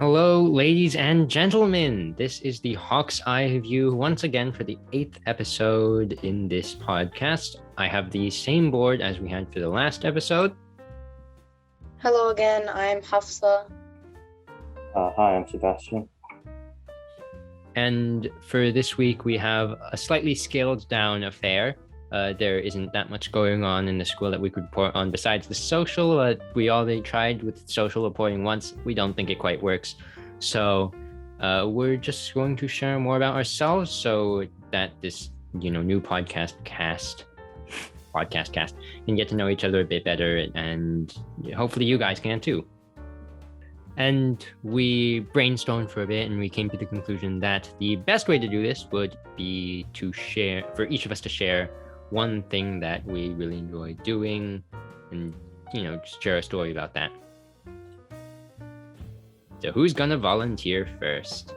Hello, ladies and gentlemen. This is the Hawk's Eye View once again for the eighth episode in this podcast. I have the same board as we had for the last episode. Hello again, I'm Hafsa. Hi, I'm Sebastian. And for this week, we have a slightly scaled down affair. There isn't that much going on in the school that we could report on besides the social. We already tried with social reporting once. We don't think it quite works. So we're just going to share more about ourselves so that this, new podcast cast can get to know each other a bit better, and hopefully you guys can too. And we brainstormed for a bit and we came to the conclusion that the best way to do this would be for each of us to share one thing that we really enjoy doing and, just share a story about that. So who's gonna volunteer first?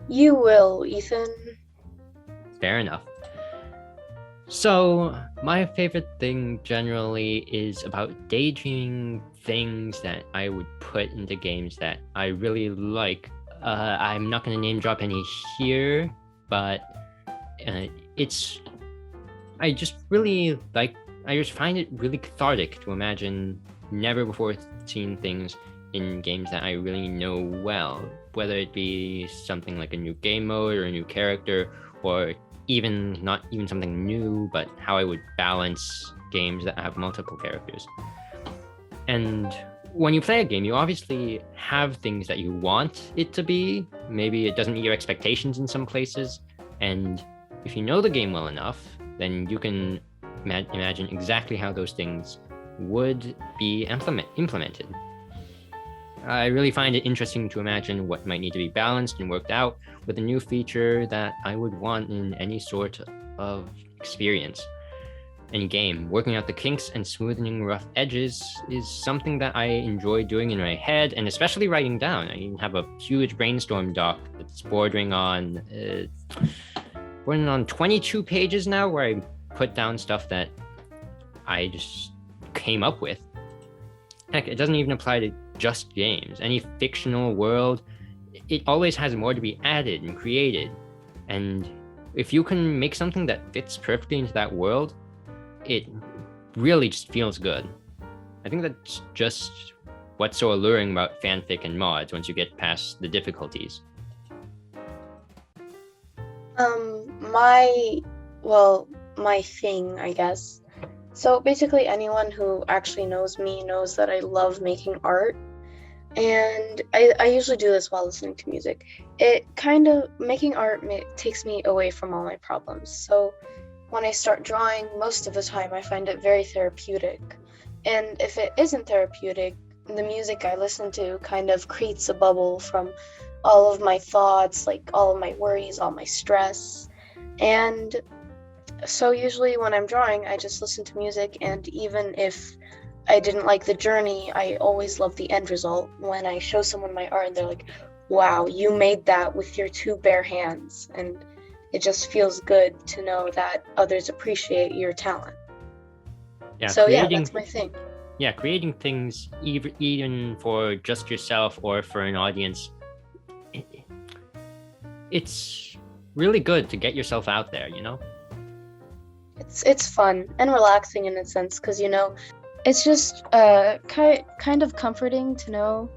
You will, Ethan. Fair enough. So my favorite thing generally is about daydreaming things that I would put into games that I really like. I'm not going to name drop any here, but I just find it really cathartic to imagine never before seen things in games that I really know well, whether it be something like a new game mode or a new character, or not even something new, but how I would balance games that have multiple characters. And when you play a game, you obviously have things that you want it to be. Maybe it doesn't meet your expectations in some places. And if you know the game well enough, then you can imagine exactly how those things would be implemented. I really find it interesting to imagine what might need to be balanced and worked out with a new feature that I would want in any sort of experience. Any game, working out the kinks and smoothing rough edges is something that I enjoy doing in my head, and especially writing down. I even have a huge brainstorm doc that's bordering on 22 pages now, where I put down stuff that I just came up with. Heck, it doesn't even apply to just games. Any fictional world, it always has more to be added and created. And if you can make something that fits perfectly into that world, it really just feels good. I think that's just what's so alluring about fanfic and mods once you get past the difficulties. My thing, I guess. So basically anyone who actually knows me knows that I love making art. And I usually do this while listening to music. Making art takes me away from all my problems. So when I start drawing, most of the time I find it very therapeutic. And if it isn't therapeutic, the music I listen to kind of creates a bubble from all of my thoughts, like all of my worries, all my stress. And so usually when I'm drawing, I just listen to music, and even if I didn't like the journey, I always love the end result. When I show someone my art and they're like, wow, you made that with your two bare hands. And it just feels good to know that others appreciate your talent. Yeah, so that's my thing. Yeah, creating things even for just yourself or for an audience, it's really good to get yourself out there, It's fun and relaxing in a sense, because it's just kind of comforting to know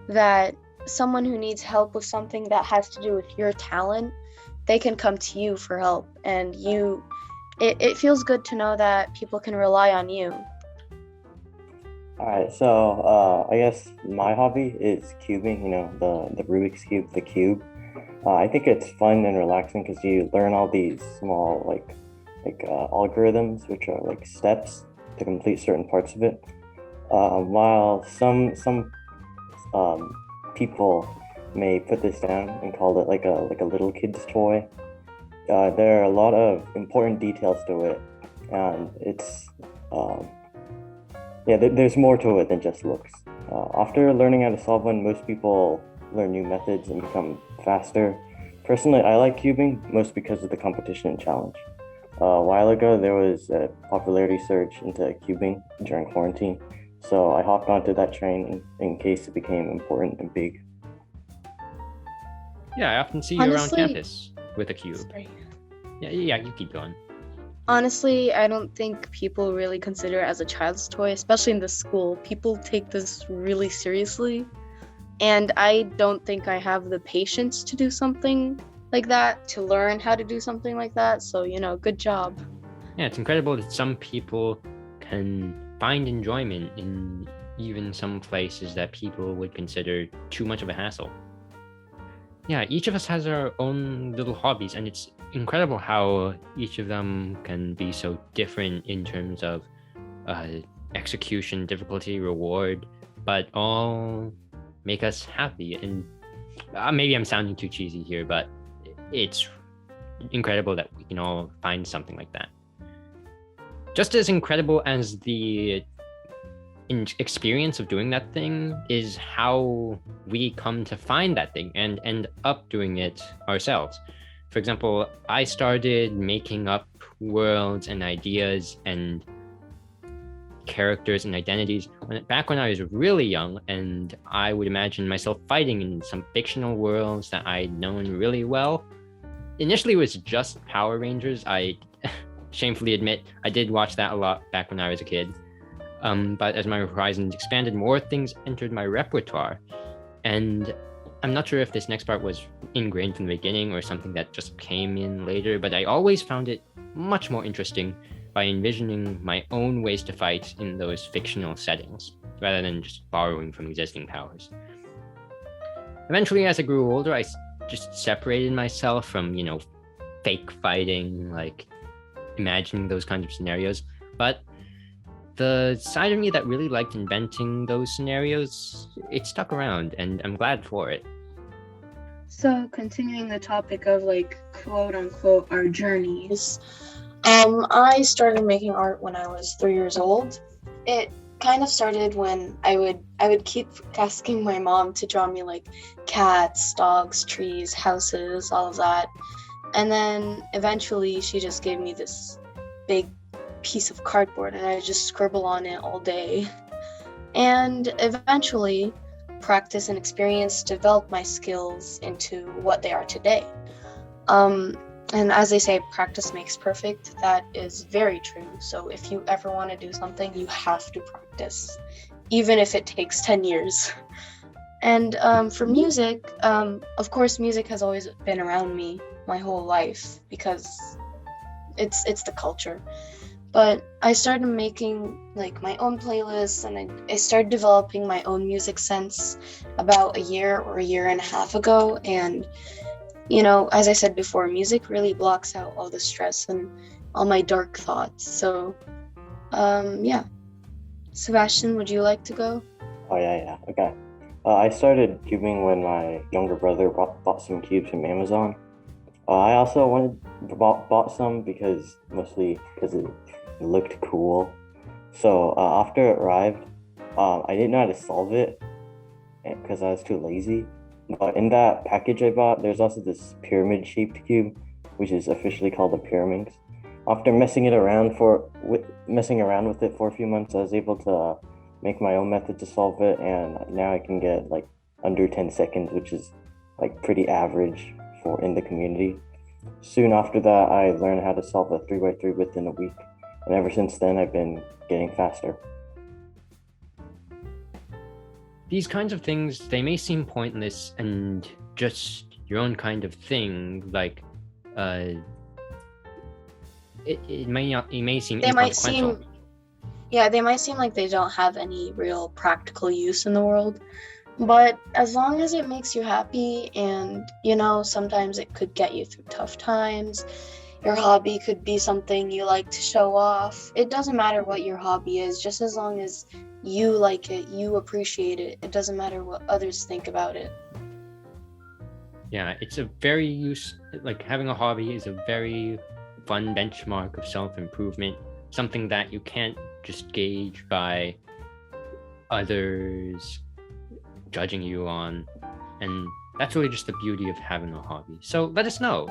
that someone who needs help with something that has to do with your talent, they can come to you for help, and it feels good to know that people can rely on you. All right, so I guess my hobby is cubing, the Rubik's Cube, the cube. I think it's fun and relaxing because you learn all these small like algorithms, which are like steps to complete certain parts of it. While some people may put this down and call it like a little kid's toy, there are a lot of important details to it, and it's there's more to it than just looks. After learning how to solve one, most people learn new methods and become faster. Personally, I like cubing most because of the competition and challenge. A while ago, there was a popularity surge into cubing during quarantine, So I hopped onto that train in case it became important and big. Yeah, I often see you around Honestly, campus with a cube. sorry. Yeah, you keep going. Honestly, I don't think people really consider it as a child's toy, especially in the school. People take this really seriously, and I don't think I have the patience to do something like that, to learn how to do something like that. So, good job. Yeah, it's incredible that some people can find enjoyment in even some places that people would consider too much of a hassle. Yeah, each of us has our own little hobbies, and it's incredible how each of them can be so different in terms of execution, difficulty, reward, but all make us happy. And maybe I'm sounding too cheesy here, but it's incredible that we can all find something like that. Just as incredible as the experience of doing that thing is how we come to find that thing and end up doing it ourselves. For example, I started making up worlds and ideas and characters and identities back when I was really young, and I would imagine myself fighting in some fictional worlds that I'd known really well. Initially, it was just Power Rangers. I shamefully admit I did watch that a lot back when I was a kid. But as my horizons expanded, more things entered my repertoire. And I'm not sure if this next part was ingrained from the beginning or something that just came in later, but I always found it much more interesting by envisioning my own ways to fight in those fictional settings, rather than just borrowing from existing powers. Eventually, as I grew older, I just separated myself from, fake fighting, like imagining those kinds of scenarios. But the side of me that really liked inventing those scenarios, it stuck around, and I'm glad for it. So, continuing the topic of quote unquote our journeys, I started making art when I was 3 years old. It kind of started when I would keep asking my mom to draw me cats, dogs, trees, houses, all of that. And then eventually she just gave me this big piece of cardboard and I just scribble on it all day. And eventually practice and experience developed my skills into what they are today. And as they say, practice makes perfect. That is very true. So if you ever want to do something, you have to practice, even if it takes 10 years. And for music, of course, music has always been around me my whole life because it's the culture. But I started making my own playlists, and I started developing my own music sense about a year or a year and a half ago. And as I said before, music really blocks out all the stress and all my dark thoughts. So, yeah. Sebastian, would you like to go? Oh, yeah. Okay. I started cubing when my younger brother bought some cubes from Amazon. I also bought some mostly because it looked cool. So after it arrived, I didn't know how to solve it because I was too lazy. But in that package I bought, there's also this pyramid-shaped cube, which is officially called a pyraminx. After messing around with it for a few months, I was able to make my own method to solve it, and now I can get under 10 seconds, which is pretty average for in the community. Soon after that, I learned how to solve a 3x3 within a week, and ever since then, I've been getting faster. These kinds of things, they may seem pointless and just your own kind of thing, it may seem inconsequential. They might seem like they don't have any real practical use in the world, but as long as it makes you happy and, sometimes it could get you through tough times. Your hobby could be something you like to show off. It doesn't matter what your hobby is, just as long as you like it, you appreciate it. It doesn't matter what others think about it. Yeah, it's a very having a hobby is a very fun benchmark of self-improvement, something that you can't just gauge by others judging you on. And that's really just the beauty of having a hobby. So let us know.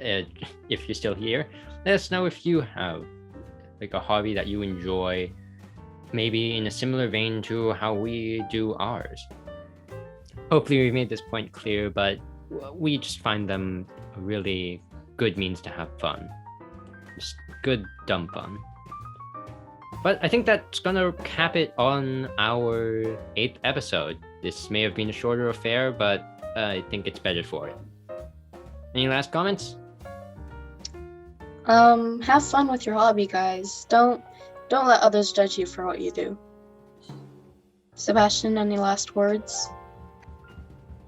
If you're still here, let us know if you have a hobby that you enjoy maybe in a similar vein to how we do ours. Hopefully we made this point clear, but we just find them a really good means to have fun. Just good, dumb fun. But I think that's gonna cap it on our 8th episode. This may have been a shorter affair, but I think it's better for it. Any last comments? Have fun with your hobby, guys. Don't let others judge you for what you do. Sebastian, any last words?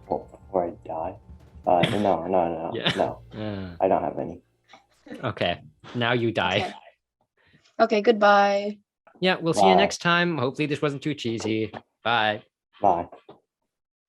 Well, before I die. No. Yeah. No. I don't have any. Okay, now you die. Okay, goodbye. Yeah, we'll see you Bye. next time. Hopefully this wasn't too cheesy. Bye. Bye.